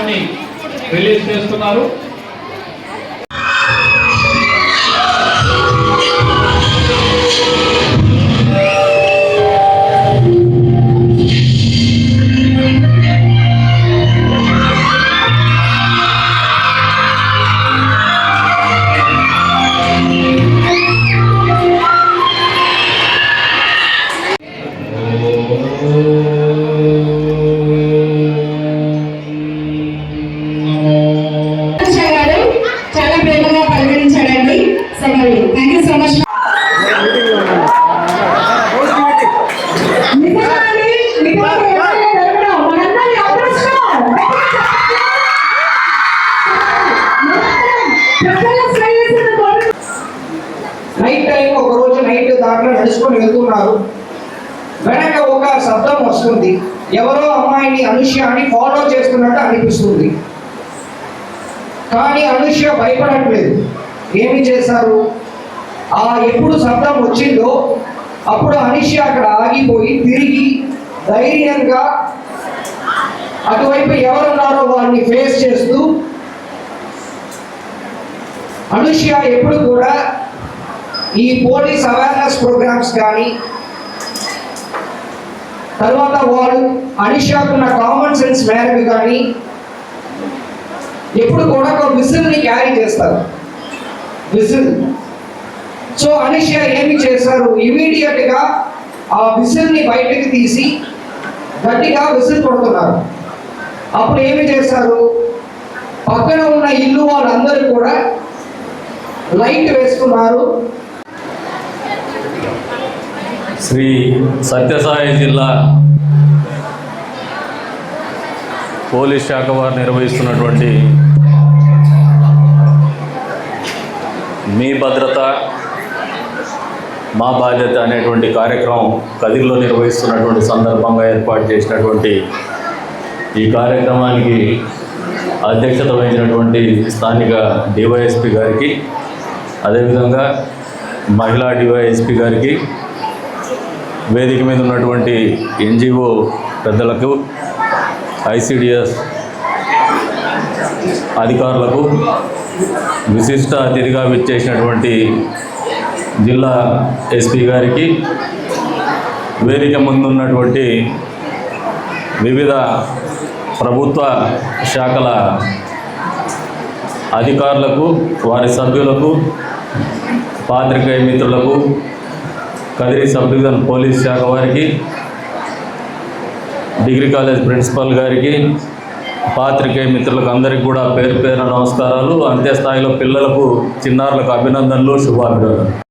కార్యక్రమాన్ని రిలీజ్ చేస్తున్నారు. Night time ఒక రోజు నైట్ దాంట్లో నడుచుకొని వెళ్తున్నారు. వెనక ఒక శబ్దం వస్తుంది. ఎవరో అమ్మాయిని అనుష్యని ఫాలో చేస్తున్నట్టు అనిపిస్తుంది. కానీ అనుష్య భయపడట్లేదు. ఏమి చేశారు? ఎప్పుడు శబ్దం వచ్చిందో అప్పుడు అనుష్య అక్కడ ఆగిపోయి తిరిగి ధైర్యంగా అటువైపు ఎవరున్నారో వారిని ఫేస్ చేస్తూ, అనుష్య ఎప్పుడు కూడా ఈ పోలీస్ అవేర్నెస్ ప్రోగ్రామ్స్ కానీ తర్వాత వాళ్ళు అనుష్యకున్న కామన్ సెన్స్ మేరకు కానీ ఎప్పుడు కూడా ఒక విజిల్ని క్యారీ చేస్తారు. విజిల్. సో అనుష్య ఏమి చేశారు? ఇమీడియట్గా ఆ విజిల్ని బయటకు తీసి గట్టిగా విజిల్ కొడుతున్నారు. అప్పుడు ఏమి చేశారు? పక్కన ఉన్న ఇల్లు వాళ్ళందరూ కూడా లైట్ వేసుకున్నారు. శ్రీ సత్యసాయి జిల్లా పోలీస్ శాఖ వారు నిర్వహిస్తున్నటువంటి మీ భద్రత మా బాధ్యత అనేటువంటి కార్యక్రమం కదిరిలో నిర్వహిస్తున్నటువంటి సందర్భంగా ఏర్పాటు చేసినటువంటి ఈ కార్యక్రమానికి అధ్యక్షత వహించినటువంటి స్థానిక డివైఎస్పి గారికి, అదేవిధంగా మహిళా డివైఎస్పి గారికి, వేదిక మీద ఉన్నటువంటి ఎన్జిఓ పెద్దలకు, ఐసిడిఎస్ అధికారులకు, విశిష్ట అతిథిగా విచ్చేసినటువంటి జిల్లా ఎస్పీ గారికి, వేదిక ముందున్నటువంటి వివిధ ప్రభుత్వ శాఖల అధికారులకు, వారి సభ్యులకు, పాత్రికేయ మిత్రులకు, కదిరి సబ్ డివిజన్ పోలీస్ శాఖ వారికి, డిగ్రీ కాలేజ్ ప్రిన్సిపల్ గారికి, పాత్రికేయ మిత్రులకు అందరికీ కూడా పేరు పేరున నమస్కారాలు. అంత్యస్థాయిలో పిల్లలకు, చిన్నారులకు అభినందనలు, శుభాభినందనలు.